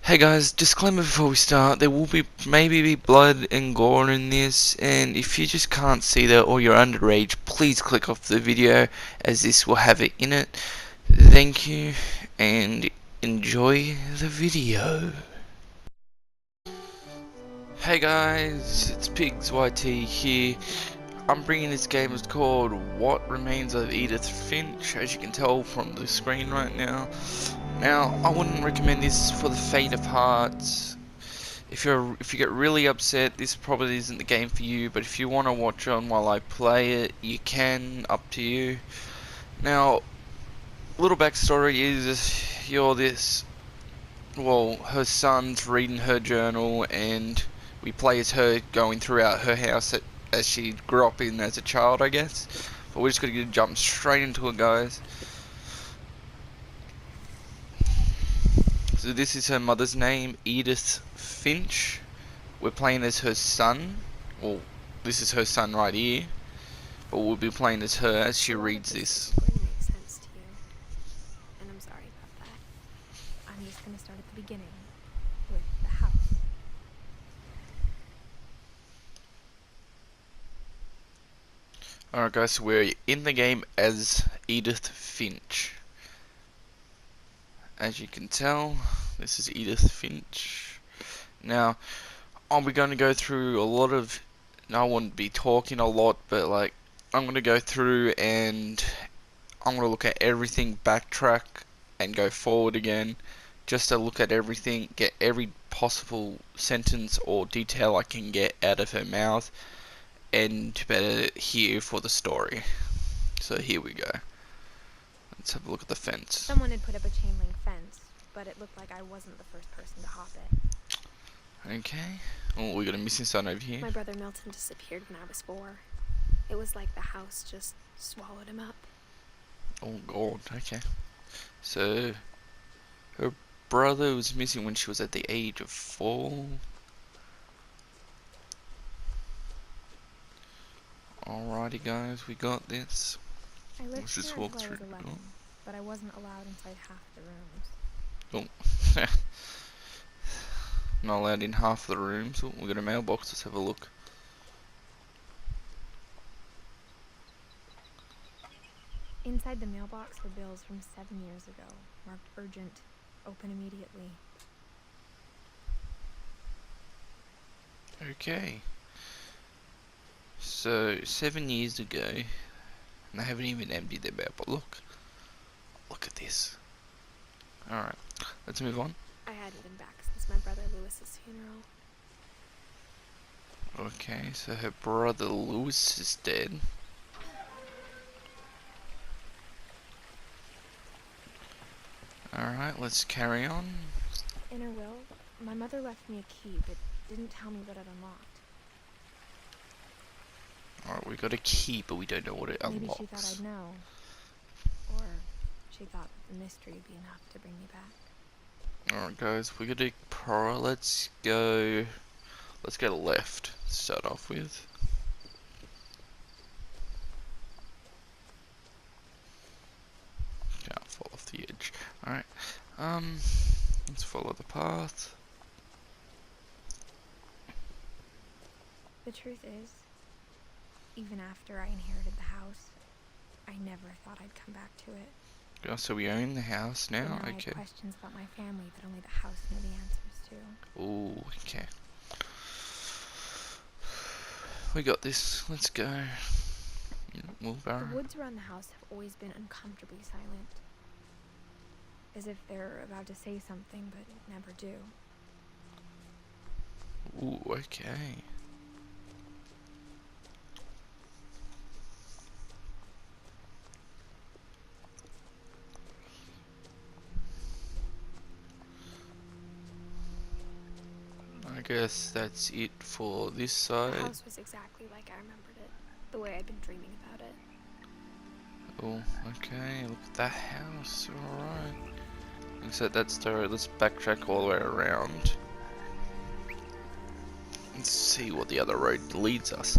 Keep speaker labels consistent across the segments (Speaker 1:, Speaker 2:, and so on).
Speaker 1: Hey guys, disclaimer before we start, there will be maybe blood and gore in this, and if you just can't see that or you're underage, please click off the video as this will have it in it. Thank you and enjoy the video. Hey guys, it's Pigs YT here. I'm bringing this game. It's called What Remains of Edith Finch, as you can tell from the screen right now. Now, I wouldn't recommend this for the faint of heart. If you get really upset, this probably isn't the game for you. But if you want to watch on while I play it, you can. Up to you. Now, little backstory is you're this. Well, her son's reading her journal, and we play as her going throughout her house as she grew up in as a child, I guess. But we're just gonna jump straight into it, guys. So this is her mother's name, Edith Finch. We're playing as her son. Well, this is her son right here. But we'll be playing as her as she reads this.
Speaker 2: Going to make sense to you, and I'm sorry about that. I'm just going to start at the beginning with the house.
Speaker 1: Alright guys, so we're in the game as Edith Finch. As you can tell, this is Edith Finch. Now, we're going to go through a lot of, I won't be talking a lot, but like, I'm going to go through and I'm going to look at everything, backtrack, and go forward again, just to look at everything, get every possible sentence or detail I can get out of her mouth, and better hear for the story. So here we go. Let's have a look at the fence.
Speaker 2: Someone had put up a chain link fence, but it looked like I wasn't the first person to hop it.
Speaker 1: Okay. Oh, we got a missing son over here.
Speaker 2: My brother Milton disappeared when I was 4. It was like the house just swallowed him up.
Speaker 1: Oh god, okay. So, her brother was missing when she was at the age of 4. Alrighty guys, we got this.
Speaker 2: I lived
Speaker 1: Let's
Speaker 2: here
Speaker 1: just
Speaker 2: until
Speaker 1: walk
Speaker 2: I
Speaker 1: through.
Speaker 2: was 11, but I wasn't allowed inside half the rooms.
Speaker 1: Oh. Not allowed in half the rooms. Oh, we got a mailbox, let's have a look.
Speaker 2: Inside the mailbox were bills from 7 years ago, marked urgent, open immediately.
Speaker 1: Okay. So, 7 years ago, and they haven't even emptied their mail, but look at this. Alright, let's move on.
Speaker 2: I hadn't been back since my brother Lewis's funeral.
Speaker 1: Okay, so her brother Lewis is dead. Alright, let's carry on.
Speaker 2: In her will, my mother left me a key, but didn't tell me what it unlocked.
Speaker 1: Alright, we got a key, but we don't know what it unlocks.
Speaker 2: Maybe she thought I'd know. Or she thought the mystery would be enough to bring me back.
Speaker 1: Alright guys, we got a let's go left to start off with. Can't fall off the edge. Alright, let's follow the path.
Speaker 2: The truth is, even after I inherited the house, I never thought I'd come back to it.
Speaker 1: Oh, so we own the house now?
Speaker 2: But now I
Speaker 1: Okay.
Speaker 2: had questions about my family that only the house knew the answers to.
Speaker 1: Ooh, okay. We got this. Let's go. Wheelbarrow.
Speaker 2: The woods around the house have always been uncomfortably silent. As if they're about to say something, but never do.
Speaker 1: Ooh, okay. I guess that's it for this side.
Speaker 2: The house was exactly like I remembered it, the way I'd been dreaming about it.
Speaker 1: Oh, okay, look at that house, alright. So that's the, let's backtrack all the way around. Let's see what the other road leads us.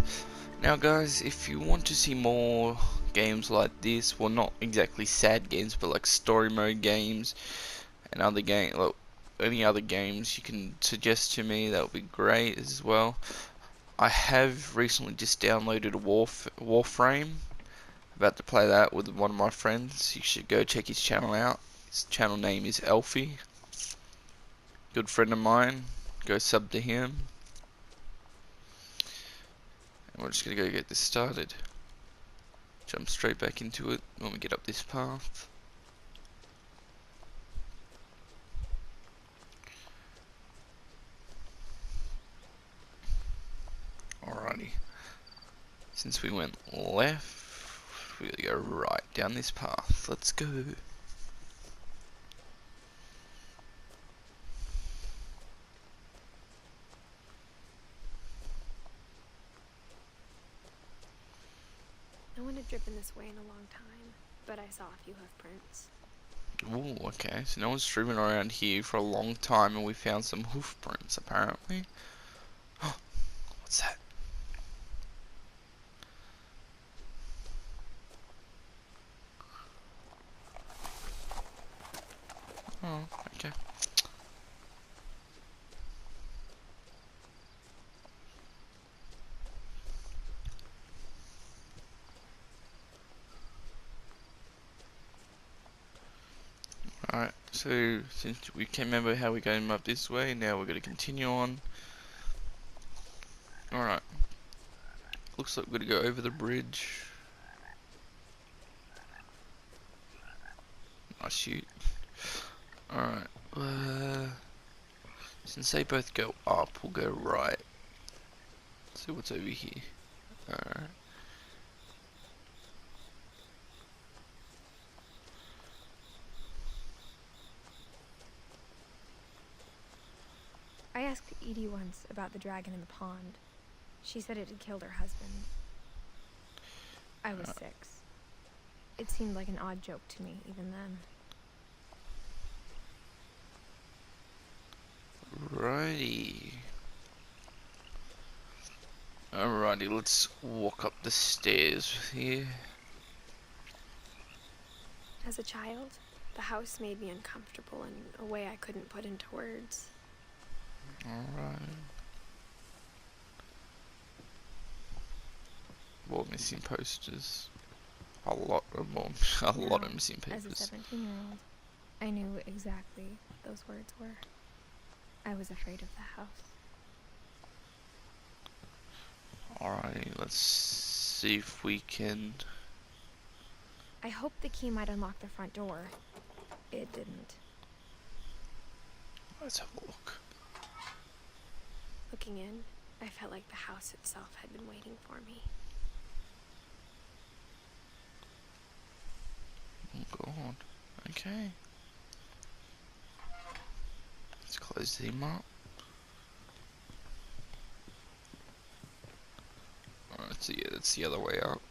Speaker 1: Now guys, if you want to see more games like this, well not exactly sad games, but like story mode games, and other game, any other games you can suggest to me, that would be great as well. I have recently just downloaded a Warframe. About to play that with one of my friends. You should go check his channel out. His channel name is Elfie. Good friend of mine. Go sub to him. And we're just gonna go get this started. Jump straight back into it when we get up this path. Alrighty. Since we went left, we're gonna go right down this path. Let's go.
Speaker 2: No one had driven this way in a long time, but I saw a few hoof prints.
Speaker 1: Ooh, okay. So no one's driven around here for a long time and we found some hoof prints apparently. What's that? Oh, okay. Alright, so since we can remember how we came up this way, now we're going to continue on. Alright. Looks like we're going to go over the bridge. Nice shoot. Alright, since they both go up, we'll go right. See what's over here. Alright.
Speaker 2: I asked Edie once about the dragon in the pond. She said it had killed her husband. I was 6. It seemed like an odd joke to me, even then.
Speaker 1: Righty. Alrighty, let's walk up the stairs here.
Speaker 2: As a child, the house made me uncomfortable in a way I couldn't put into words.
Speaker 1: Alright. More missing posters. A lot of missing
Speaker 2: As a
Speaker 1: papers.
Speaker 2: 17-year-old, I knew exactly those words were. I was afraid of the house.
Speaker 1: Alrighty, let's see if we can.
Speaker 2: I hoped the key might unlock the front door. It didn't.
Speaker 1: Let's have a look.
Speaker 2: Looking in, I felt like the house itself had been waiting for me.
Speaker 1: Oh god. Okay. Let's close them up. Alright, so yeah, that's the other way up.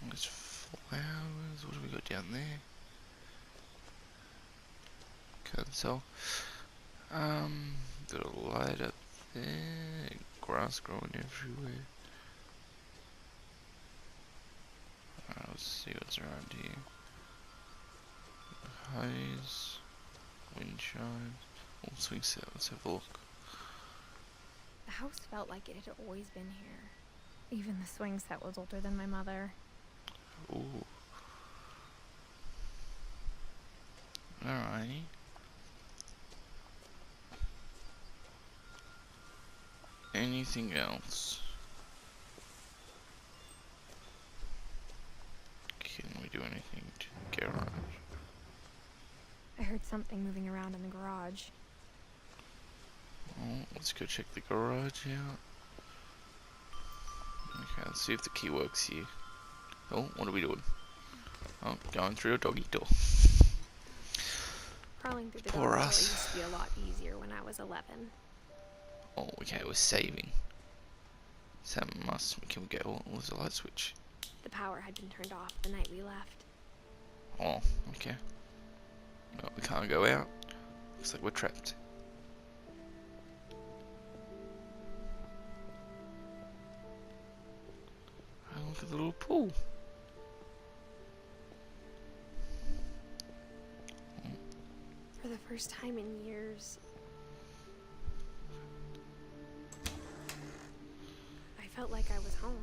Speaker 1: There's flowers. What do we got down there? Can't tell. Got a light up there. Grass growing everywhere. Alright, let's see what's around here. Hose. Wind chimes. Oh, swing set. Let's have a look.
Speaker 2: The house felt like it had always been here. Even the swing set was older than my mother.
Speaker 1: Ooh. Alrighty. Anything else? Can we do anything to the garage?
Speaker 2: I heard something moving around in the garage.
Speaker 1: Oh, let's go check the garage out. Okay, let's see if the key works here. Oh, what are we doing? Oh, going through a doggy door.
Speaker 2: Crawling through the
Speaker 1: Poor
Speaker 2: dog
Speaker 1: us.
Speaker 2: used to be a lot easier when I was 11.
Speaker 1: Oh, okay, we're saving. So can we go? What was the light switch?
Speaker 2: The power had been turned off the night we left.
Speaker 1: Oh, okay. No, we can't go out. Looks like we're trapped. like a little pool.
Speaker 2: For the first time in years, I felt like I was home.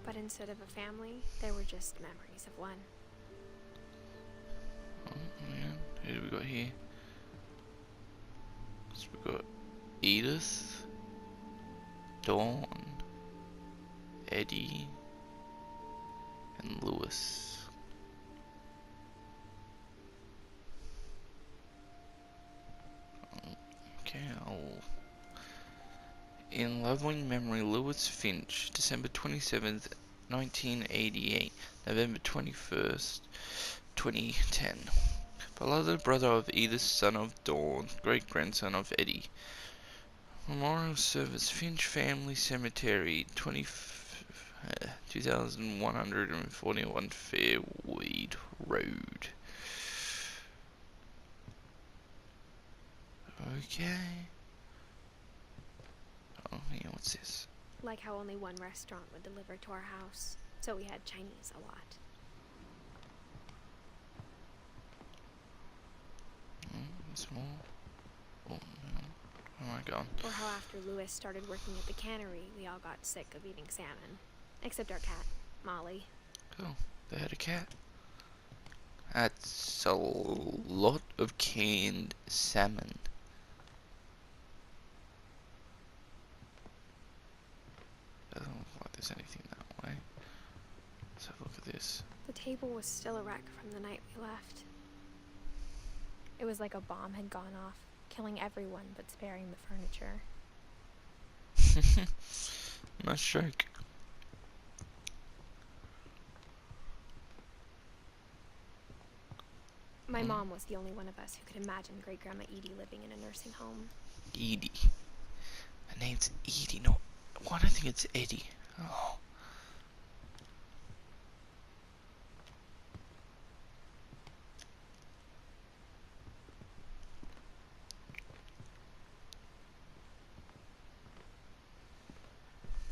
Speaker 2: But instead of a family, there were just memories of one.
Speaker 1: Oh man, who do we got here? So we got Edith, Dawn, Eddie, and Lewis. Okay, in loving memory, Lewis Finch, December 27th, 1988, November 21st, 2010. Beloved brother of Edith, son of Dawn, great-grandson of Eddie. Memorial Service, Finch Family Cemetery, 2141 Fairweed Road. Okay. Oh, yeah, what's this?
Speaker 2: Like how only one restaurant would deliver to our house, so we had Chinese a lot.
Speaker 1: Small. Oh, no. Oh my god.
Speaker 2: Or how after Lewis started working at the cannery, we all got sick of eating salmon. Except our cat, Molly.
Speaker 1: Oh, they had a cat. That's a lot of canned salmon. Doesn't look like there's anything that way. Let's have a look at this.
Speaker 2: The table was still a wreck from the night we left. It was like a bomb had gone off, killing everyone but sparing the furniture.
Speaker 1: Nice joke.
Speaker 2: My mom was the only one of us who could imagine Great-Grandma Edie living in a nursing home.
Speaker 1: Edie. Her name's Edie, not... Why do I think it's Eddie? Oh.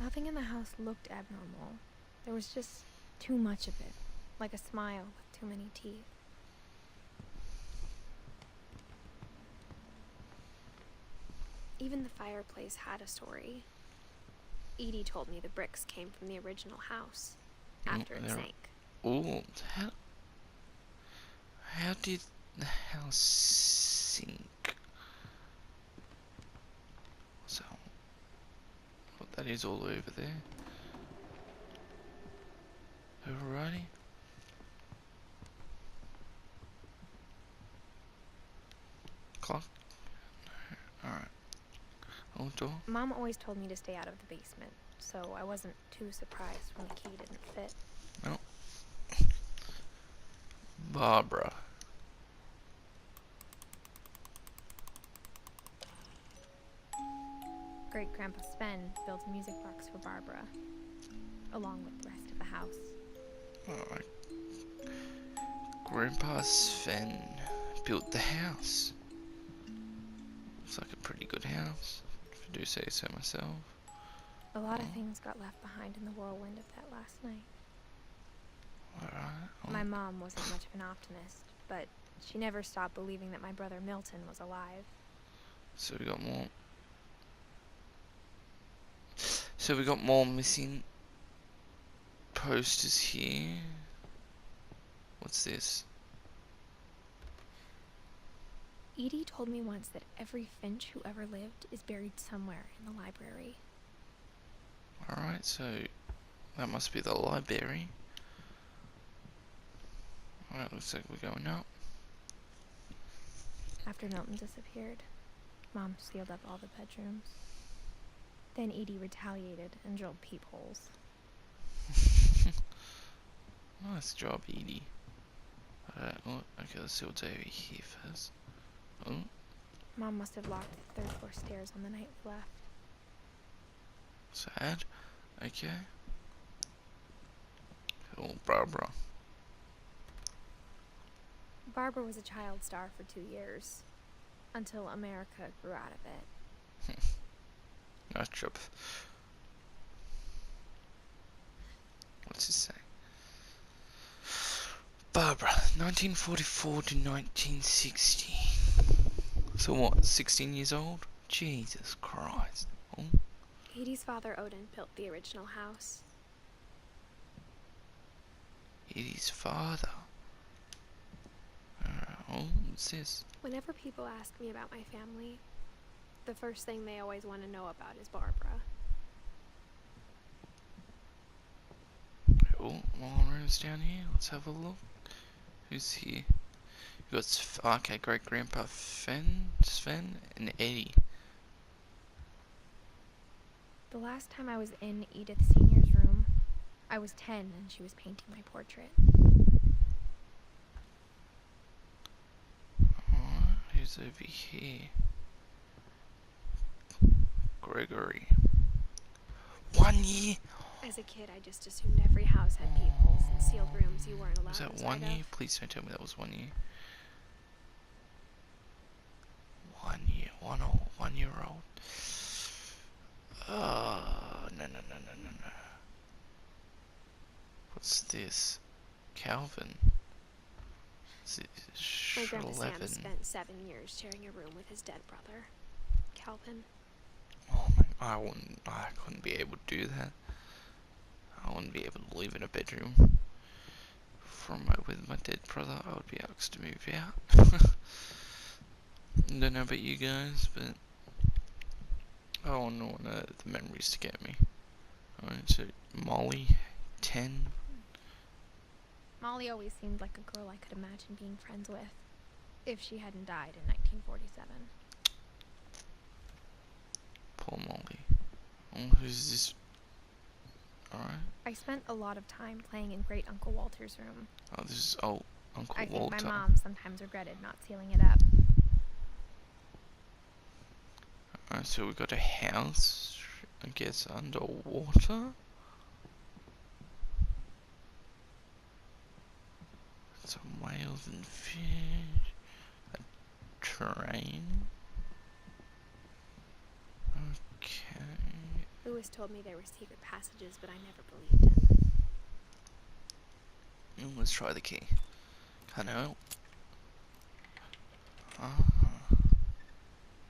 Speaker 2: Nothing in the house looked abnormal. There was just too much of it, like a smile with too many teeth. Even the fireplace had a story. Edie told me the bricks came from the original house, after it sank.
Speaker 1: Ooh, how did the house sink? So, what that is all over there. Alrighty. Clock. Alright. Old door.
Speaker 2: Mom always told me to stay out of the basement, so I wasn't too surprised when the key didn't fit.
Speaker 1: No. Barbara.
Speaker 2: Great-Grandpa Sven built a music box for Barbara, along with the rest of the house.
Speaker 1: Alright. Grandpa Sven built the house. Looks like a pretty good house, if I do say so myself.
Speaker 2: A lot of things got left behind in the whirlwind of that last night.
Speaker 1: Alright.
Speaker 2: My mom wasn't much of an optimist, but she never stopped believing that my brother Milton was alive.
Speaker 1: So we got more. So we got more missing posters here. What's this?
Speaker 2: Edie told me once that every Finch who ever lived is buried somewhere in the library.
Speaker 1: Alright, so that must be the library. Alright, looks like we're going up.
Speaker 2: After Milton disappeared, Mom sealed up all the bedrooms. Then Edie retaliated and drilled peepholes.
Speaker 1: Nice job, Edie. Alright, oh, okay, let's see what's over here first. Oh,
Speaker 2: Mom must have locked the third floor stairs on the night we left.
Speaker 1: sad. Okay. Oh, Barbara.
Speaker 2: Barbara was a child star for 2 years, until America grew out of it.
Speaker 1: job. What's it say? Barbara, 1944 to 1960. So what, 16 years old? Jesus Christ. Oh.
Speaker 2: Edie's father, Odin, built the original house.
Speaker 1: Edie's father. Oh, what's this?
Speaker 2: Whenever people ask me about my family, the first thing they always want to know about is Barbara.
Speaker 1: Oh, more rooms down here. Let's have a look. Who's here? You got okay, great grandpa Sven, and Eddie.
Speaker 2: The last time I was in Edith Senior's room, I was 10 and she was painting my portrait.
Speaker 1: Alright, who's over here? Gregory. 1 year?
Speaker 2: As a kid, I just assumed every house had peepholes and sealed rooms you weren't allowed
Speaker 1: Was that
Speaker 2: inside
Speaker 1: 1 year?
Speaker 2: of.
Speaker 1: Please don't tell me that was 1 year. 1 year, 1 year old. No. What's this? Calvin.
Speaker 2: My grandpa Sam
Speaker 1: 11.
Speaker 2: spent 7 years sharing a room with his dead brother, Calvin.
Speaker 1: Oh my! I couldn't be able to do that. I wouldn't be able to live in a bedroom with my dead brother. I would be asked to move out. Don't know about you guys, but I don't want the memories to get me. Alright, so Molly, 10.
Speaker 2: Molly always seemed like a girl I could imagine being friends with, if she hadn't died in 1947.
Speaker 1: Poor Molly. Oh, who's this? Alright.
Speaker 2: I spent a lot of time playing in Great Uncle Walter's room.
Speaker 1: Oh, this is Uncle
Speaker 2: I
Speaker 1: Walter.
Speaker 2: think my mom sometimes regretted not sealing it up.
Speaker 1: Alright, so we got a house, I guess, underwater. Some whales and fish. A train. Okay.
Speaker 2: Lewis told me there were secret passages, but I never believed him.
Speaker 1: Let's try the key. Can't help.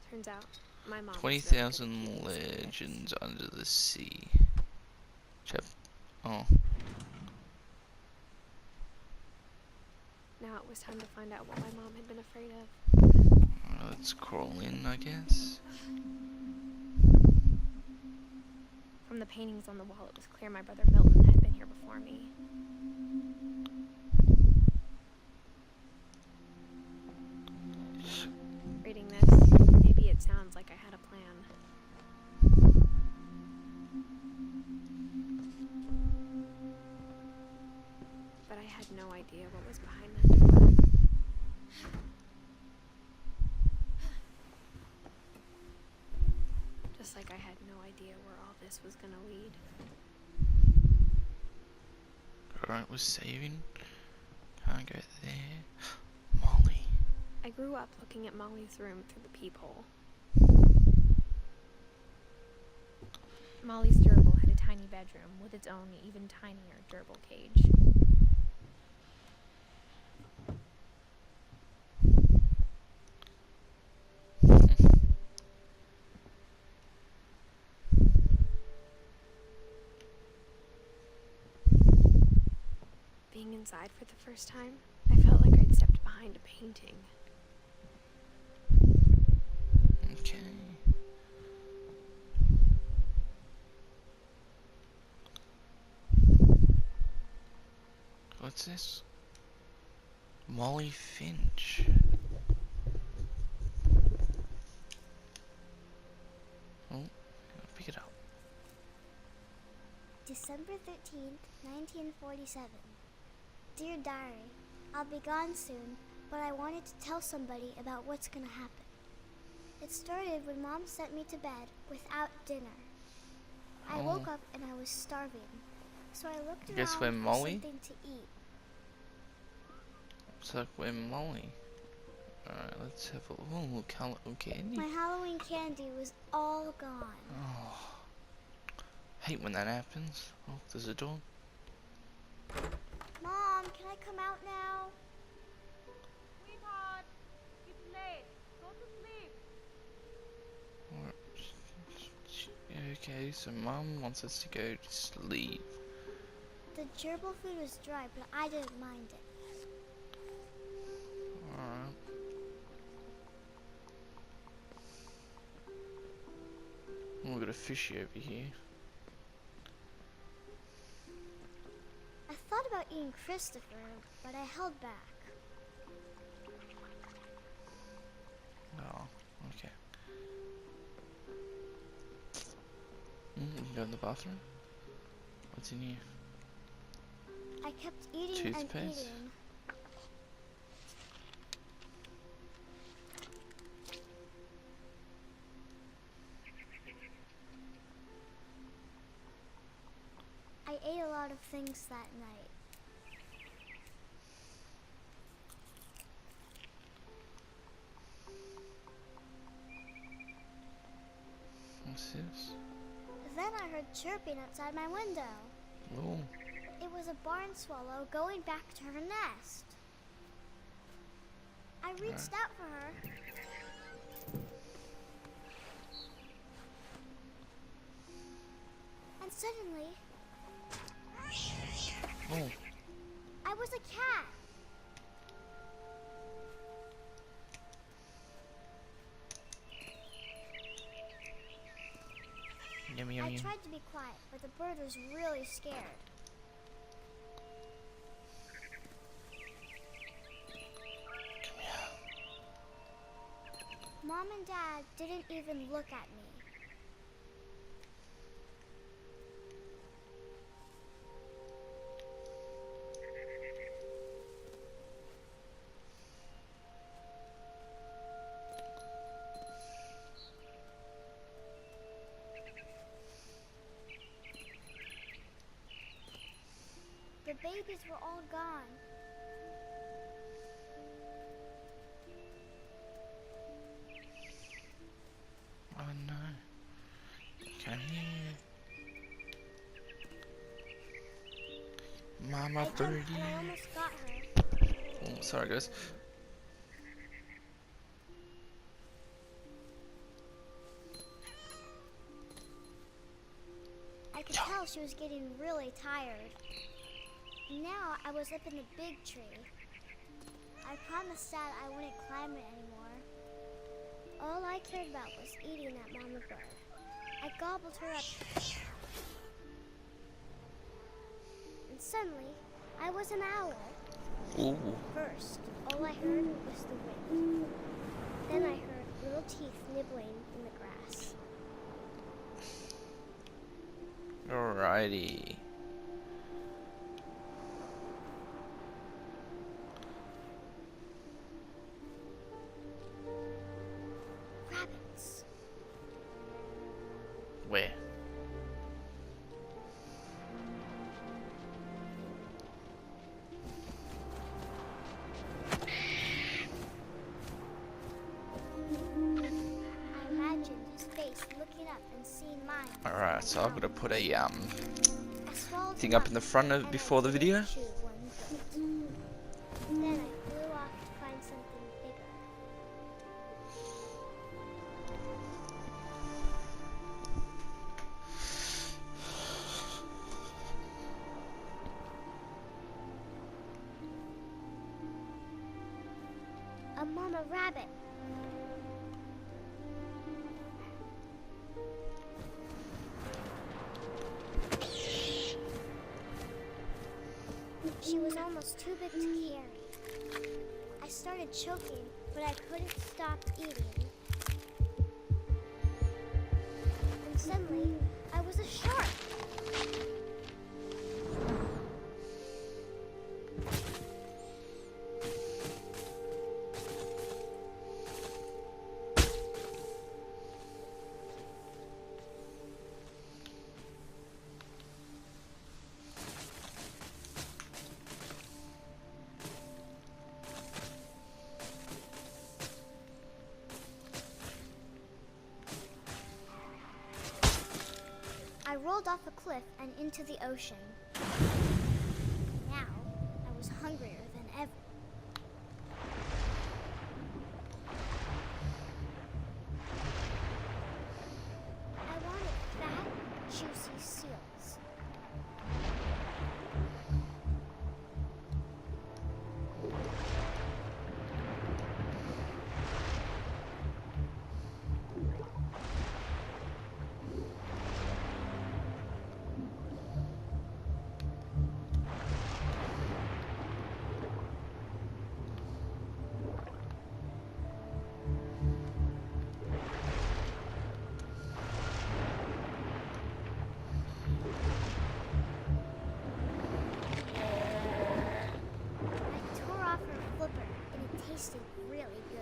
Speaker 2: Turns out, my mom
Speaker 1: 20,000 legends under the sea. Oh.
Speaker 2: Now it was time to find out what my mom had been afraid of.
Speaker 1: Let's crawl in, I guess.
Speaker 2: From the paintings on the wall, it was clear my brother Milton had been here before me. Reading this, maybe it sounds like I had a plan. But I had no idea what was behind that door. Just like I had no idea where all this was gonna lead.
Speaker 1: Alright, we're saving. Can't go there. Molly.
Speaker 2: I grew up looking at Molly's room through the peephole. Molly's gerbil had a tiny bedroom with its own even tinier gerbil cage. Being inside for the first time, I felt like I'd stepped behind a painting.
Speaker 1: Okay. What's this? Molly Finch. Oh, I'll pick it up.
Speaker 3: December 13th, 1947. Dear Diary, I'll be gone soon, but I wanted to tell somebody about what's gonna happen. It started when Mom sent me to bed without dinner. I woke up and I was starving, so I looked
Speaker 1: Guess
Speaker 3: around
Speaker 1: where
Speaker 3: for
Speaker 1: Molly?
Speaker 3: something to eat.
Speaker 1: It's like where Molly. Alright, let's have a oh, color candy.
Speaker 3: My Halloween candy was all gone.
Speaker 1: Oh, hate when that happens. Oh, there's a door.
Speaker 3: Mom, can I come out now?
Speaker 4: Sweetheart, it's late. Go to sleep.
Speaker 1: Okay, so Mum wants us to go to sleep.
Speaker 3: The gerbil food was dry, but I didn't mind it.
Speaker 1: Alright. Oh, we've got a fishy over here.
Speaker 3: I thought about eating Christopher, but I held back.
Speaker 1: Oh, okay. You can go in the bathroom. What's in here?
Speaker 3: I kept eating and
Speaker 1: Toothpaste?
Speaker 3: eating. I ate a lot of things that night.
Speaker 1: What's this?
Speaker 3: Then I heard chirping outside my window.
Speaker 1: Oh,
Speaker 3: It was a barn swallow going back to her nest. I reached out for her. And suddenly,
Speaker 1: oh,
Speaker 3: I was a cat.
Speaker 1: yummy,
Speaker 3: I
Speaker 1: yummy.
Speaker 3: tried to be quiet, but the bird was really scared.
Speaker 1: Come here.
Speaker 3: Mom and Dad didn't even look at me. The babies were all gone.
Speaker 1: Oh no. Come here. Mama
Speaker 3: I jumped
Speaker 1: birdie.
Speaker 3: and I almost got her.
Speaker 1: Oh, sorry guys.
Speaker 3: I could tell she was getting really tired. Now I was up in the big tree. I promised Dad I wouldn't climb it anymore. All I cared about was eating that mama bird. I gobbled her up. And suddenly, I was an owl.
Speaker 1: Ooh.
Speaker 3: First, all I heard was the wind. Then I heard little teeth nibbling in the grass.
Speaker 1: Alrighty.
Speaker 3: Rabbits.
Speaker 1: Where?
Speaker 3: I imagined his face looking up and seeing mine.
Speaker 1: Alright, so I've got to put a
Speaker 3: I swallowed
Speaker 1: thing
Speaker 3: him
Speaker 1: up in the front
Speaker 3: and
Speaker 1: of
Speaker 3: I
Speaker 1: before the
Speaker 3: didn't
Speaker 1: video.
Speaker 3: chew one bit. Then I flew off to find something bigger. A mama rabbit. She was almost too big to carry. I started choking, but I couldn't stop eating. And suddenly, I was a shark. rolled off a cliff and into the ocean. Now, I was hungrier than ever. I wanted fat, juicy seals. Tasted really good.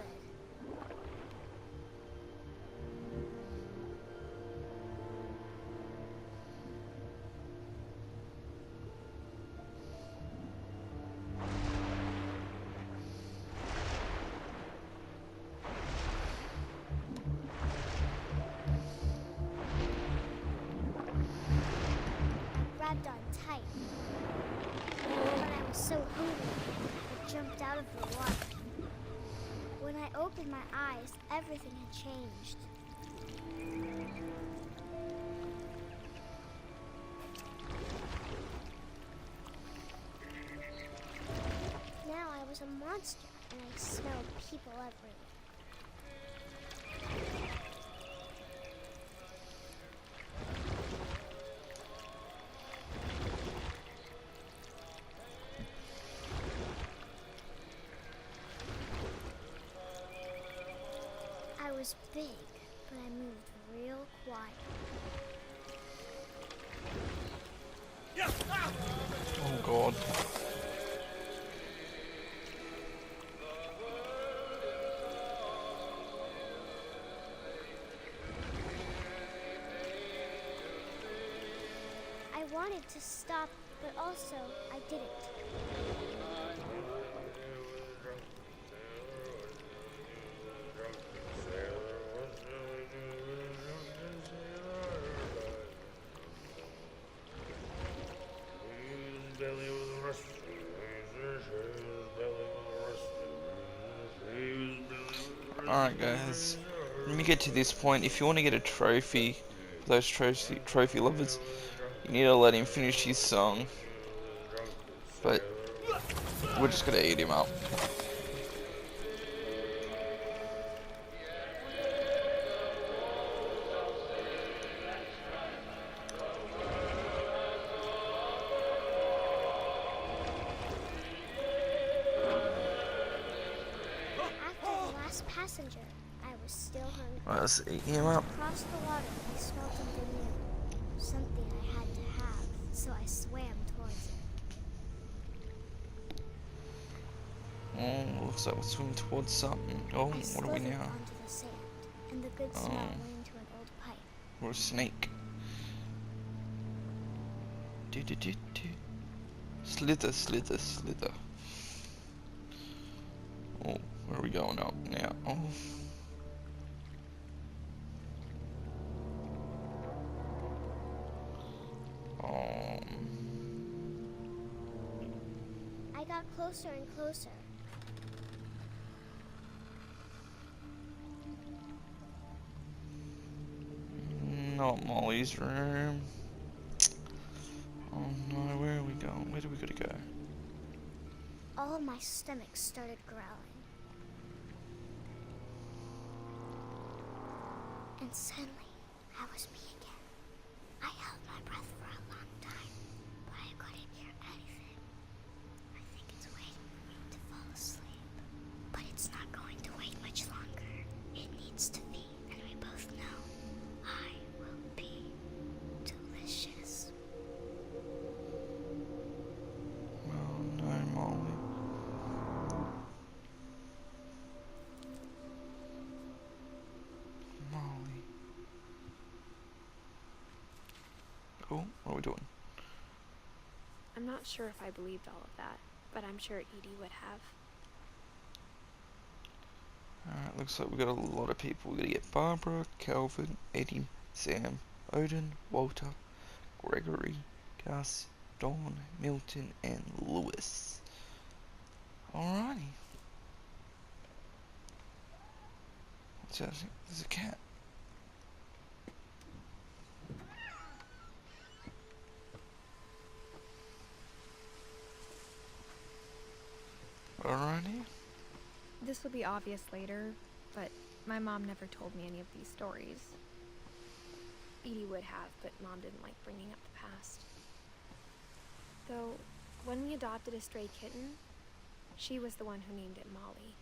Speaker 3: I grabbed on tight, but I was so hungry I jumped out of the water. When I opened my eyes, everything had changed. Now I was a monster, and I smelled people everywhere. I was big, but I moved real quiet.
Speaker 1: Oh god.
Speaker 3: I wanted to stop, but also I didn't.
Speaker 1: Alright guys, when you get to this point, if you want to get a trophy, for those trophy lovers, you need to let him finish his song. But we're just gonna eat him up.
Speaker 3: Passenger, I was still hungry.
Speaker 1: Let's eat him up.
Speaker 3: Across the water, I smelled something new. Something I had to have, so I swam towards it.
Speaker 1: Oh, looks like we're swimming towards something. Oh, what are we
Speaker 3: slithered
Speaker 1: now?
Speaker 3: onto the sand, and the good smell went into an old pipe.
Speaker 1: We're a snake. Do do do do. Slither, slither, slither. Oh, where are we going up now? Oh.
Speaker 3: I got closer and closer.
Speaker 1: Not Molly's room. Oh no, where are we going? Where do we gotta go?
Speaker 3: All of my stomach started growling. And suddenly, I was me again. I held my breath for a long time, but I couldn't hear anything. I think it's waiting for me to fall asleep. But it's not going to wait much longer. It needs to be, and we both know I will be delicious.
Speaker 1: Oh no, Molly. Molly. Oh, what are we doing?
Speaker 2: I'm not sure if I believed all of that, but I'm sure Edie would have.
Speaker 1: Alright, looks like we got a lot of people. We gotta get Barbara, Calvin, Eddie, Sam, Odin, Walter, Gregory, Gus, Dawn, Milton, and Lewis. Alrighty. So there's a cat. Alrighty.
Speaker 2: This will be obvious later, but my mom never told me any of these stories. Edie would have, but Mom didn't like bringing up the past. Though, when we adopted a stray kitten, she was the one who named it Molly.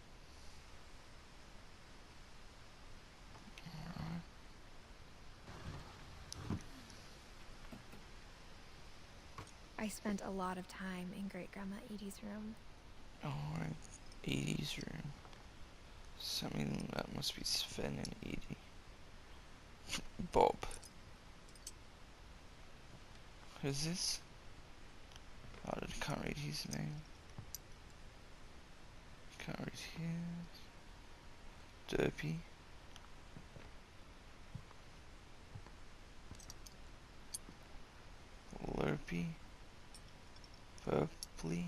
Speaker 2: I spent a lot of time in Great-Grandma Edie's room.
Speaker 1: Alright, Edie's room. Something that must be Sven and Edie. Bob. Who's this? I can't read his name. Can't read his. Derpy. Lurpy. Purpley.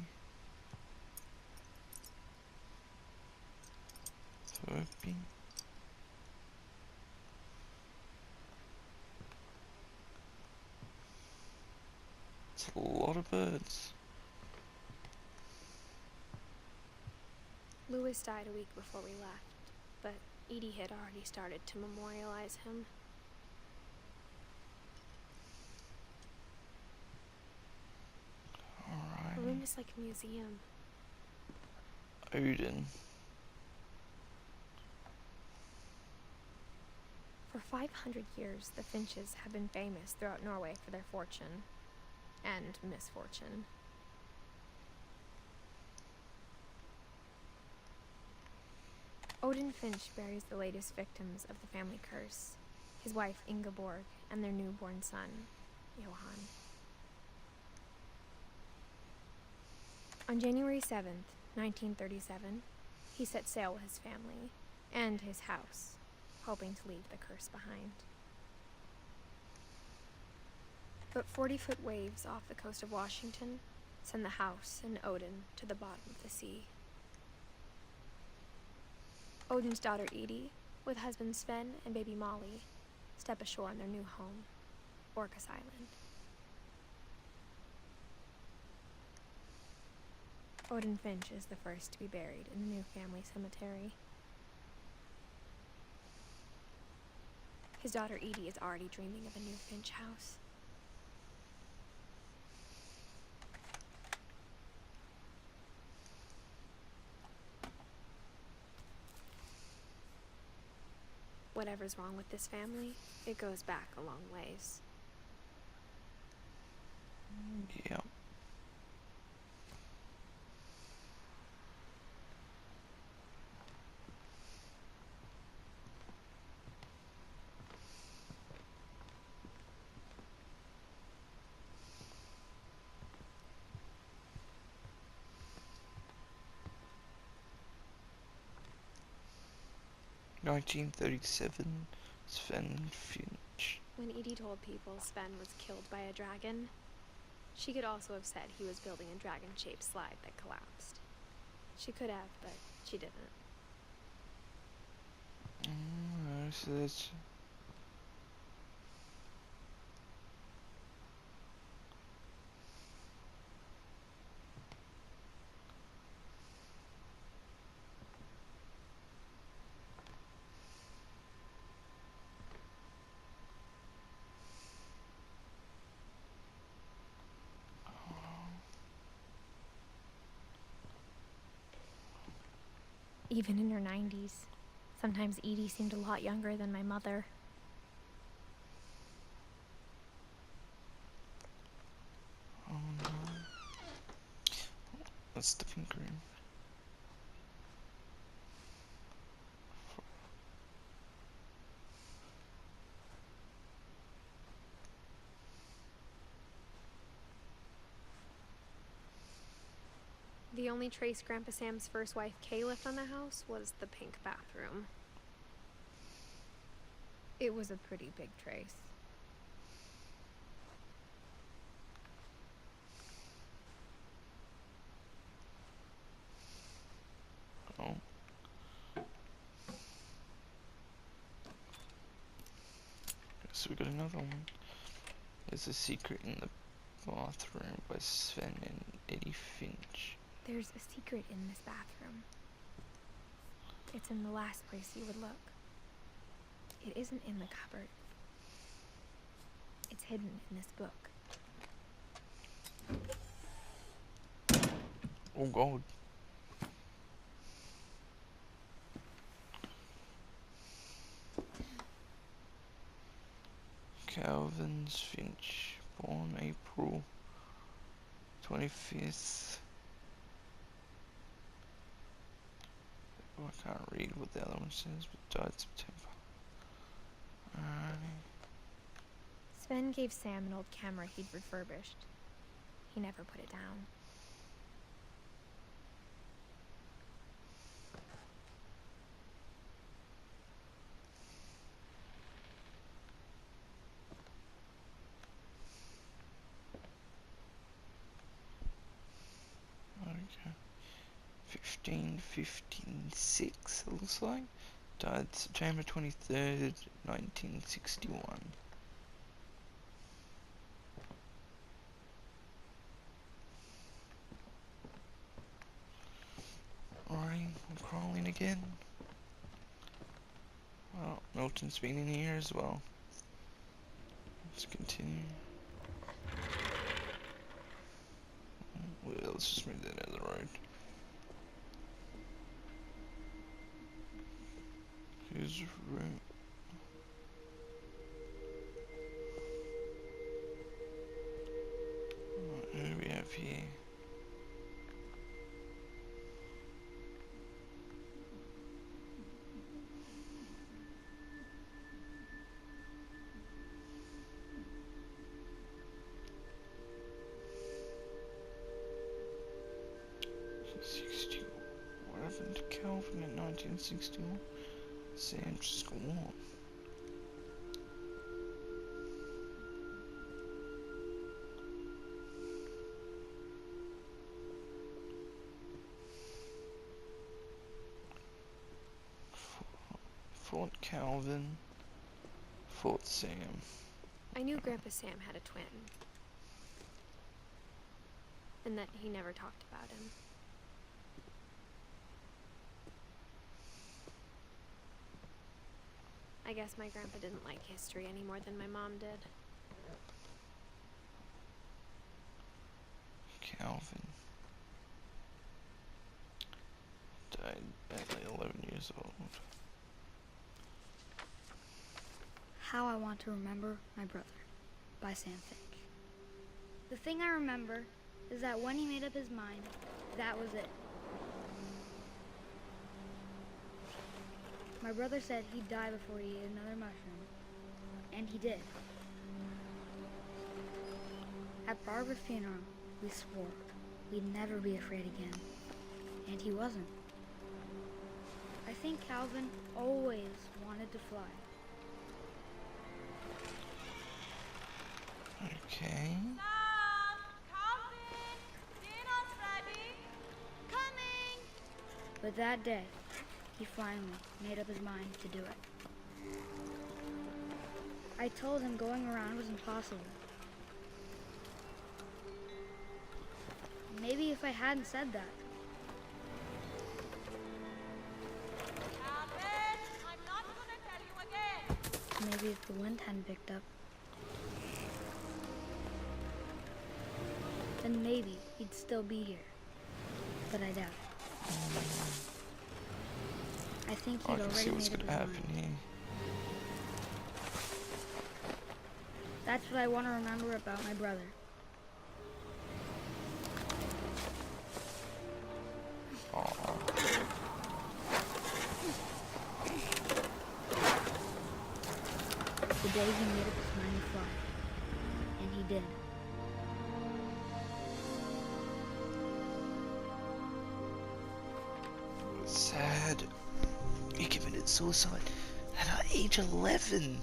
Speaker 1: Slurpy. It's a lot of birds.
Speaker 2: Lewis died a week before we left, but Edie had already started to memorialize him. The room is like a museum.
Speaker 1: Odin.
Speaker 2: For 500 years, the finches have been famous throughout Norway for their fortune and misfortune. Odin Finch buries the latest victims of the family curse, his wife Ingeborg and their newborn son, Johan. On January 7th, 1937, he set sail with his family and his house, hoping to leave the curse behind. But 40-foot waves off the coast of Washington send the house and Odin to the bottom of the sea. Odin's daughter Edie, with husband Sven and baby Molly, step ashore on their new home, Orcas Island. Odin Finch is the first to be buried in the new family cemetery. His daughter Edie is already dreaming of a new Finch house. Whatever's wrong with this family, it goes back a long ways.
Speaker 1: Yeah. (1937) Sven Finch.
Speaker 2: When Edie told people Sven was killed by a dragon, she could also have said he was building a dragon-shaped slide that collapsed. She could have, but she didn't.
Speaker 1: So that's...
Speaker 2: Even in her 90s, sometimes Edie seemed a lot younger than my mother.
Speaker 1: Oh no. That's the pink room.
Speaker 2: The only trace Grandpa Sam's first wife Kay left on the house was the pink bathroom. It was a pretty big trace.
Speaker 1: so we got another one. There's a secret in the bathroom by Sven and Eddie Finch.
Speaker 2: There's a secret in this bathroom. It's in the last place you would look. It isn't in the cupboard. It's hidden in this book.
Speaker 1: Oh god. Calvin's Finch, born April 25th. I can't read what the other one says, but died September. Alrighty.
Speaker 2: Sven gave Sam an old camera he'd refurbished. He never put it down.
Speaker 1: Okay. 1556 it looks like. Died September 23rd, 1961. Alright, I'm crawling again. Well, Milton's been in here as well. Let's continue. Well, let's just move that out of the road. Whose room? Who do we have here? What happened to Calvin in 1961? Sam just gone. Fort Calvin, Fort Sam.
Speaker 2: I knew Grandpa Sam had a twin. And that he never talked about him. I guess my grandpa didn't like history any more than my mom did.
Speaker 1: Calvin died at 11 years old.
Speaker 5: How I Want to Remember My Brother by Sam Finch. The thing I remember is that when he made up his mind, that was it. My brother said he'd die before he ate another mushroom, and he did. At Barbara's funeral, we swore we'd never be afraid again, and he wasn't. I think Calvin always wanted to fly.
Speaker 1: Okay.
Speaker 4: Sam! Calvin! Dinner's ready! Coming!
Speaker 5: But that day, he finally made up his mind to do it. I told him going around was impossible. Maybe if I hadn't said that,
Speaker 4: Calvin! I'm not gonna tell you again!
Speaker 5: maybe if the wind hadn't picked up, then maybe he'd still be here. But I doubt it. I think
Speaker 1: I
Speaker 5: he'd
Speaker 1: can see
Speaker 5: already
Speaker 1: what's
Speaker 5: made up
Speaker 1: gonna
Speaker 5: his
Speaker 1: happen
Speaker 5: mind.
Speaker 1: here.
Speaker 5: That's what I want to remember about my brother.
Speaker 1: Aww.
Speaker 5: The day he made up his mind to fly. And he did.
Speaker 1: Sad. He committed suicide at age 11.
Speaker 2: Calvin's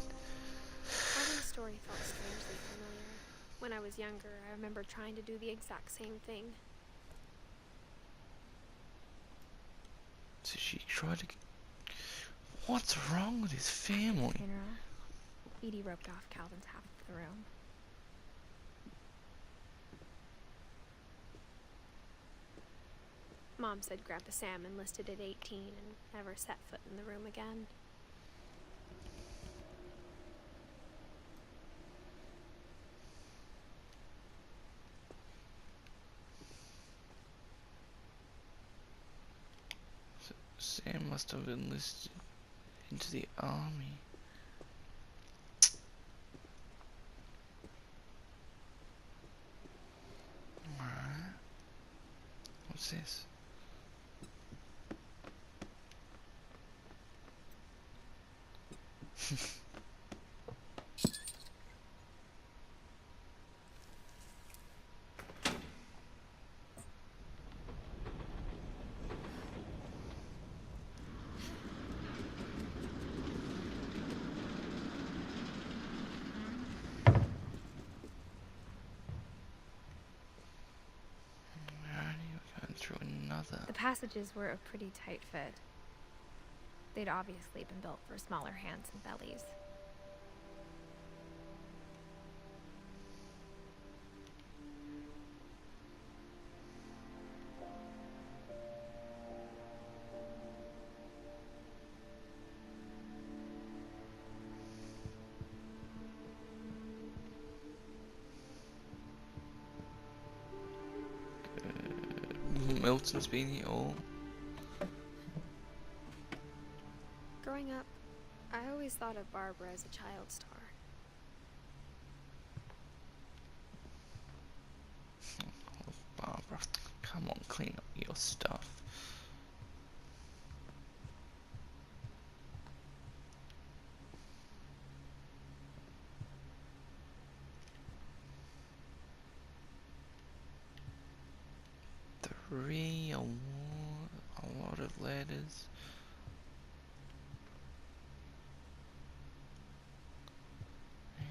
Speaker 2: story felt strangely familiar. When I was younger, I remember trying to do the exact same thing.
Speaker 1: So she tried to... What's wrong with his family?
Speaker 2: Funeral. Edie roped off Calvin's half of the room. Mom said Grandpa Sam enlisted at 18 and never set foot in the room again.
Speaker 1: Sam must have enlisted into the army. Alright. What's this?
Speaker 2: The passages were a pretty tight fit. They'd obviously been built for smaller hands and bellies.
Speaker 1: Milton's been here all.
Speaker 2: Growing up, I always thought of Barbara as a child star.
Speaker 1: Oh, Barbara, come on, clean up your stuff. A lot of letters.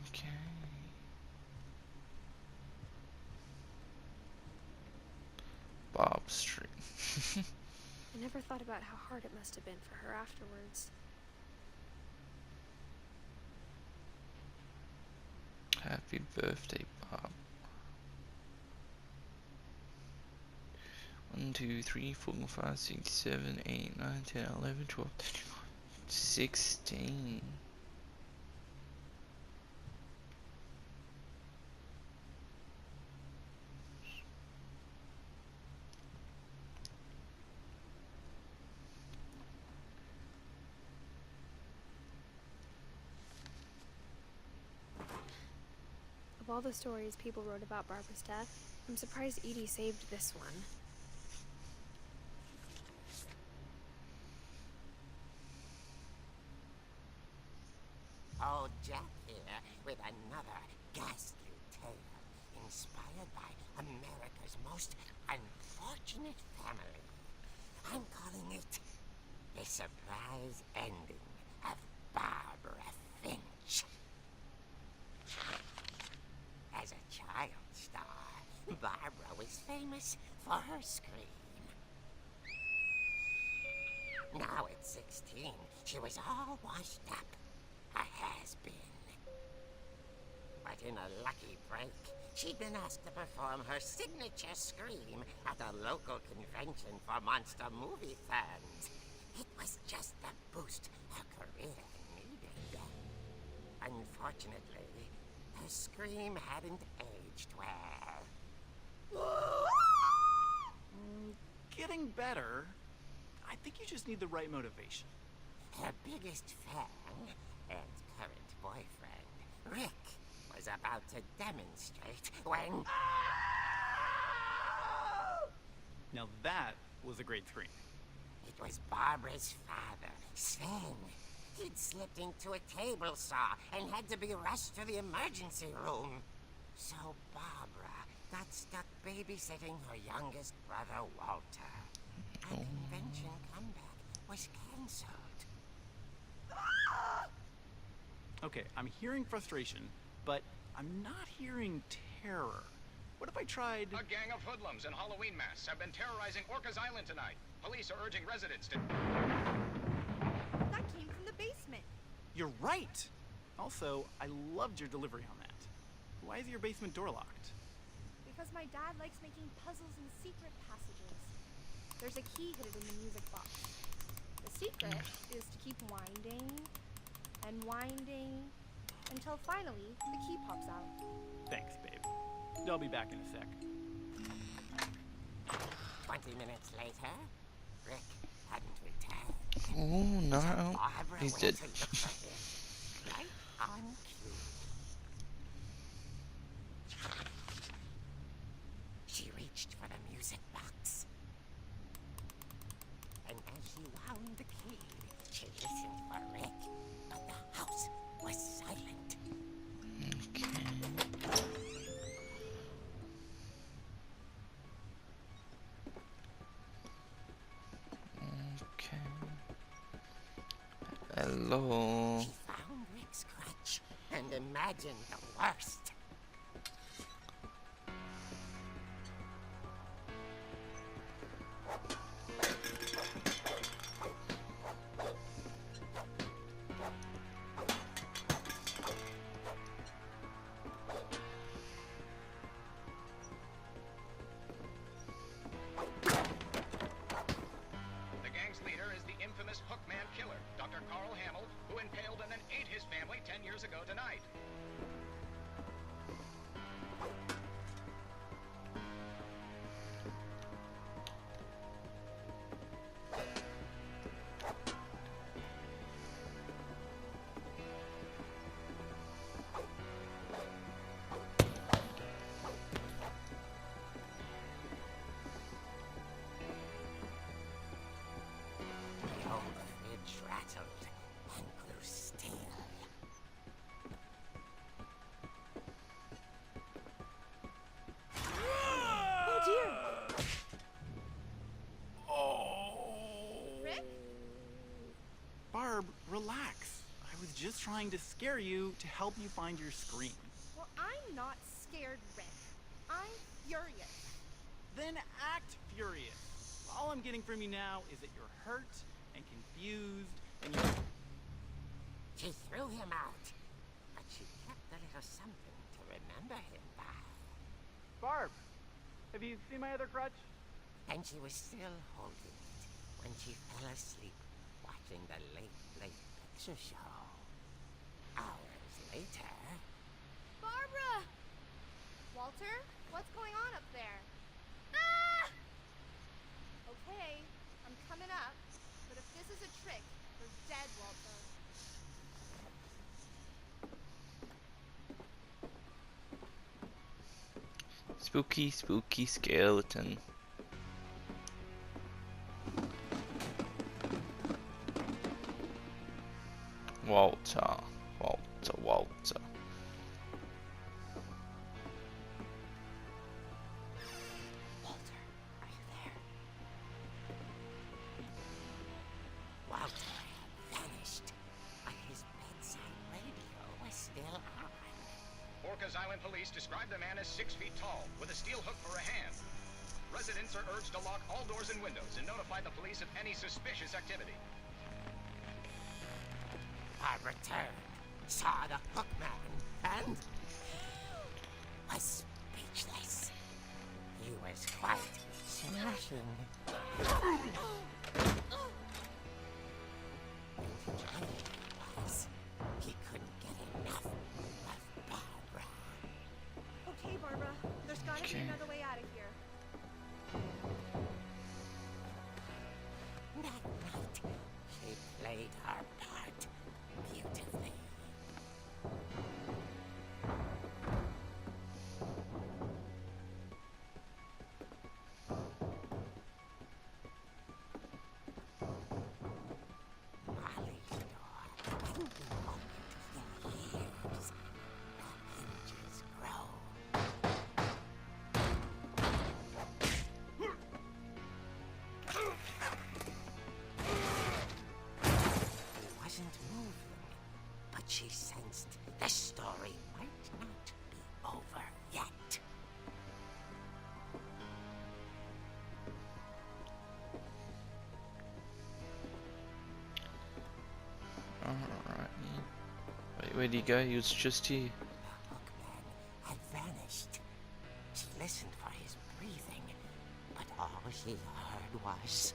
Speaker 1: Okay. Bob Street.
Speaker 2: I never thought about how hard it must have been for her afterwards.
Speaker 1: Happy birthday, Bob. 1, 2, 3, 4, 5, 6, 7, 8, 9, 10, 11, 12, 13, 16.
Speaker 2: Of all the stories people wrote about Barbara's death, I'm surprised Edie saved this one.
Speaker 6: Old Jack here with another ghastly tale inspired by America's most unfortunate family. I'm calling it The Surprise Ending of Barbara Finch. As a child star, Barbara was famous for her scream. Now at 16, she was all washed up. A has-been. But in a lucky break, she'd been asked to perform her signature scream at a local convention for monster movie fans. It was just the boost her career needed. Unfortunately, her scream hadn't aged well.
Speaker 7: Getting better. I think you just need the right motivation.
Speaker 6: Her biggest fan and current boyfriend, Rick, was about to demonstrate when...
Speaker 7: Now that was a great scream.
Speaker 6: It was Barbara's father, Sven. He'd slipped into a table saw and had to be rushed to the emergency room. So Barbara got stuck babysitting her youngest brother, Walter. Her convention comeback was cancelled.
Speaker 7: Okay, I'm hearing frustration, but I'm not hearing terror. What if I tried...
Speaker 8: A gang of hoodlums in Halloween masks have been terrorizing Orcas Island tonight. Police are urging residents to...
Speaker 4: That came from the basement.
Speaker 7: You're right! Also, I loved your delivery on that. Why is your basement door locked?
Speaker 2: Because my dad likes making puzzles and secret passages. There's a key hidden in the music box. The secret is to keep winding and winding until finally the key pops out.
Speaker 7: Thanks, babe. I'll be back in a sec.
Speaker 6: 20 minutes later, Rick hadn't returned.
Speaker 1: Oh no,
Speaker 6: Barbara
Speaker 1: he's
Speaker 6: went
Speaker 1: dead.
Speaker 6: to look for him, right on cue. She reached for the music box. And as she wound the key, she listened for Rick, but the house was silent.
Speaker 1: Okay. Hello.
Speaker 6: She found Rick's crutch and imagined the worst.
Speaker 8: The gang's leader is the infamous Hookman killer, Dr. Carl Hamill, who impaled and then ate his family 10 years ago tonight.
Speaker 6: The old fridge rattled and grew still.
Speaker 2: Oh dear! Rick?
Speaker 7: Barb, relax. I was just trying to scare you to help you find your screen.
Speaker 2: Well, I'm not scared, Rick. I'm furious.
Speaker 7: Then act furious. All I'm getting from you now is that you're hurt and confused and you're...
Speaker 6: She threw him out, but she kept a little something to remember him by.
Speaker 7: Barb, have you seen my other crutch?
Speaker 6: And she was still holding it when she fell asleep watching the late picture show. Hours later...
Speaker 2: Barbara! Walter, what's going on up there? Ah! Okay, I'm coming up, but if this is a trick, you're dead, Walter.
Speaker 1: Spooky, spooky skeleton. Walter, Walter, Walter.
Speaker 6: Walter, are you there? Walter had vanished, but his bedside radio was still on.
Speaker 8: Orcas Island police describe the man as 6 feet tall, with a steel hook for a hand. Residents are urged to lock all doors and windows and notify the police of any suspicious activity.
Speaker 6: I returned, saw the hookman, and was speechless. He was quite smashing. And the tragedy was, he couldn't get enough of Barbara.
Speaker 2: Okay, Barbara, there's gotta be
Speaker 1: Okay.
Speaker 2: another way out of here.
Speaker 6: That night, she played her part beautifully.
Speaker 1: Where'd he go? He was just here.
Speaker 6: The hookman had vanished. She listened for his breathing, but all she heard was...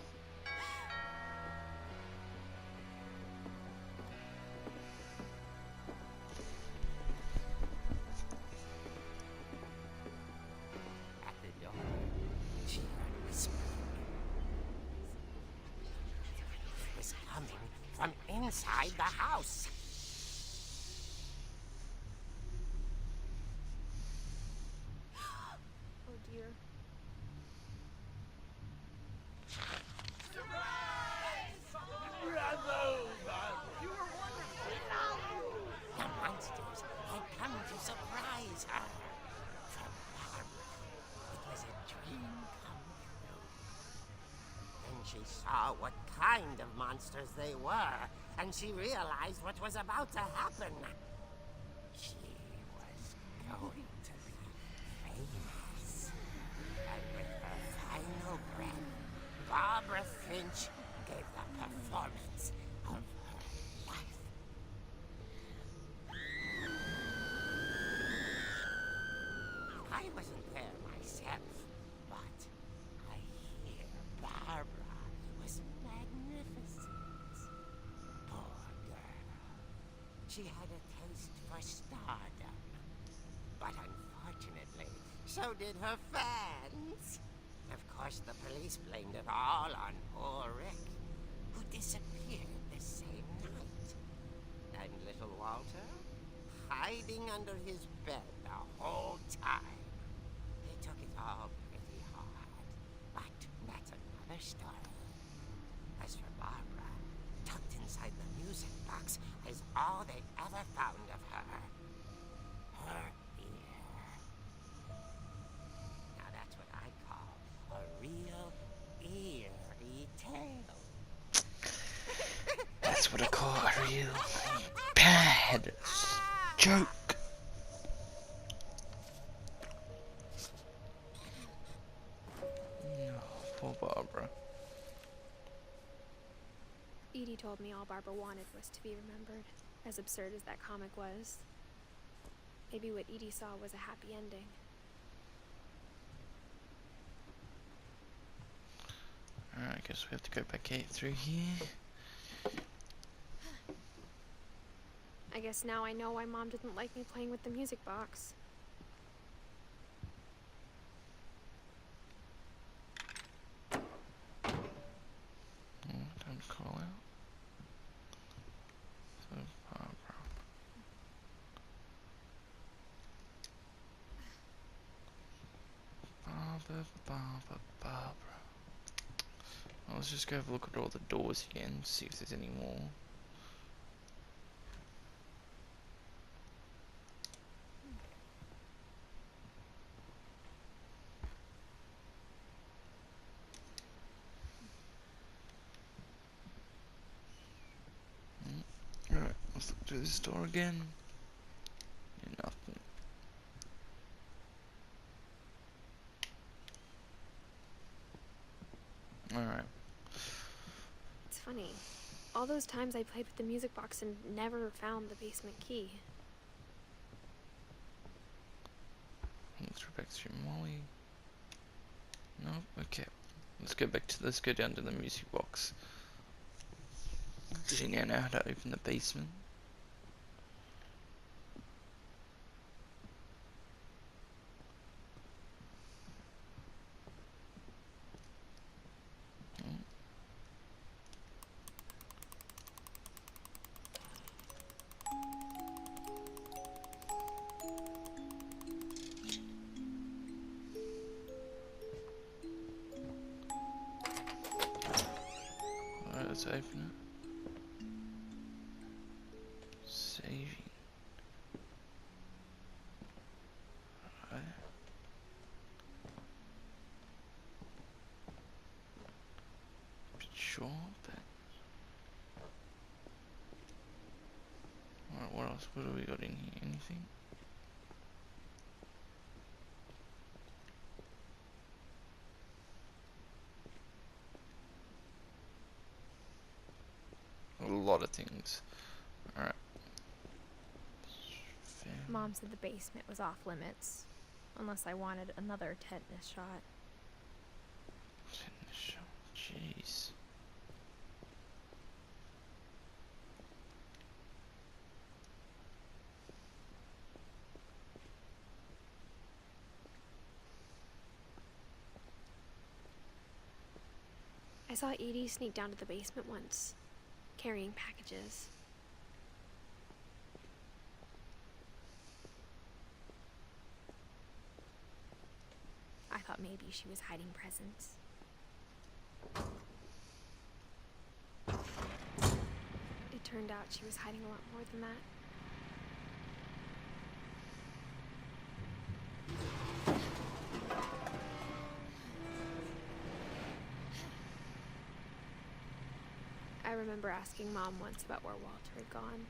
Speaker 6: At the door, she heard whispering. It was coming from inside the house.
Speaker 2: Oh dear.
Speaker 6: The monsters had come to surprise her. For Barbara, it was a dream come true. Then she saw what kind of monsters they were, and she realized what was about to happen. She was going to be famous. And with her final breath, Barbara Finch gave the performance of her life. I wasn't there myself, but I hear Barbara was magnificent. Poor girl. She had a taste for stardom. But unfortunately, so did her fans. Of course, the police blamed it all on poor Rick, who disappeared the same night. And little Walter, hiding under his bed the whole time. He took it all pretty hard, but that's another story. As for Barbara, tucked inside the music box is all they ever found of her. Her ear. Now that's what I call a real eerie tale.
Speaker 1: That's what I call a real bad joke. No, poor Barbara.
Speaker 2: Edie told me all Barbara wanted was to be remembered, as absurd as that comic was. Maybe what Edie saw was a happy ending.
Speaker 1: Alright, I guess we have to go back out through here.
Speaker 2: I guess now I know why Mom didn't like me playing with the music box.
Speaker 1: Don't call out. So Barbara. Barbara. Well, let's just go have a look at all the doors again, see if there's any more. Alright, let's look through this door again. Nothing. Alright.
Speaker 2: It's funny. All those times I played with the music box and never found the basement key.
Speaker 1: Let's go back through Molly. Nope, okay. Let's go down to the music box. Does he now know how to open the basement? Alright, let's open it. Saving. Alright. Sure, but... Alright, what else? What do we got in here? Anything? A lot of things. Alright.
Speaker 2: Mom said the basement was off limits, unless I wanted another tetanus shot.
Speaker 1: Tetanus shot, jeez.
Speaker 2: I saw Edie sneak down to the basement once, carrying packages. I thought maybe she was hiding presents. It turned out she was hiding a lot more than that. I remember asking Mom once about where Walter had gone.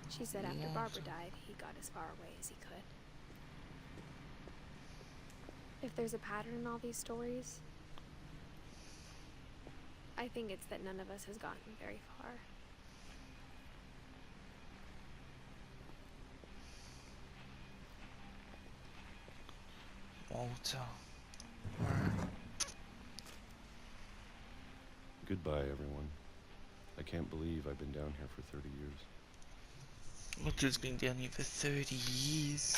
Speaker 2: She said after Barbara died, he got as far away as he could. If there's a pattern in all these stories, I think it's that none of us has gotten very far.
Speaker 1: Walter.
Speaker 9: Goodbye, everyone. I can't believe I've been down here for 30 years.
Speaker 1: Walter's been down here for 30 years.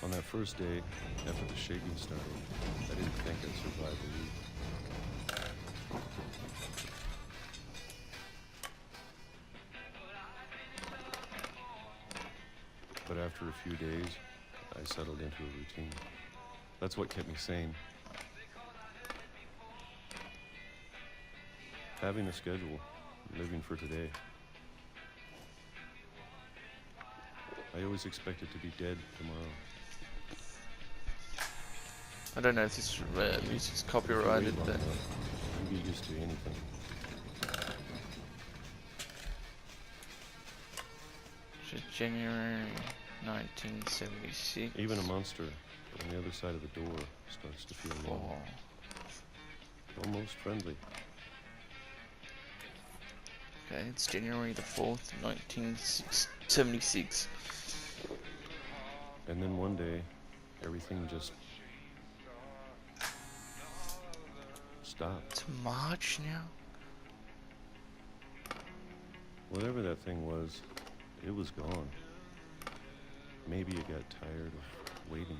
Speaker 9: On that first day, after the shaking started, I didn't think I'd survive a week. But after a few days, I settled into a routine. That's what kept me sane. Having a schedule, living for today. I always expected to be dead tomorrow.
Speaker 1: I don't know if this music's copyrighted, but
Speaker 9: You get used to anything.
Speaker 1: January 1976.
Speaker 9: Even a monster on the other side of the door starts to feel alone. Almost friendly.
Speaker 1: Okay, it's January the 4th, 1976.
Speaker 9: And then one day, everything just stopped.
Speaker 1: It's March now.
Speaker 9: Whatever that thing was, it was gone. Maybe it got tired of waiting.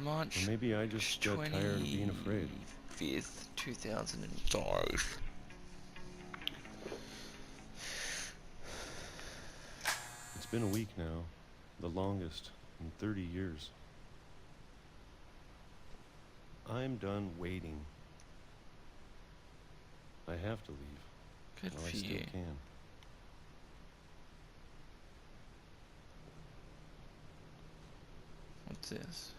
Speaker 1: March.
Speaker 9: Or maybe I just got tired of being afraid.
Speaker 1: 5th, 2005.
Speaker 9: It's been a week now, the longest in 30 years. I'm done waiting. I have to leave.
Speaker 1: Good
Speaker 9: While I
Speaker 1: for
Speaker 9: still
Speaker 1: you.
Speaker 9: can.
Speaker 1: What's this?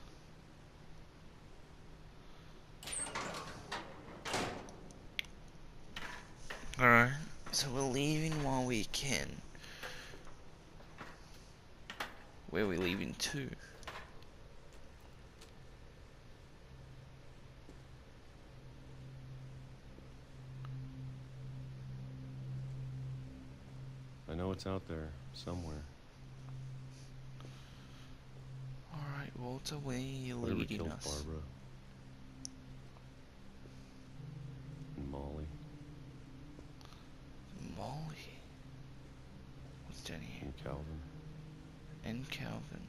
Speaker 1: Alright, so we're leaving while we can. Where are we leaving to?
Speaker 9: I know it's out there, somewhere.
Speaker 1: Alright, Walter, where are you
Speaker 9: Whatever
Speaker 1: leading
Speaker 9: killed
Speaker 1: us?
Speaker 9: Barbara. And Molly.
Speaker 1: Molly. What's down here?
Speaker 9: And Calvin.
Speaker 1: And Calvin.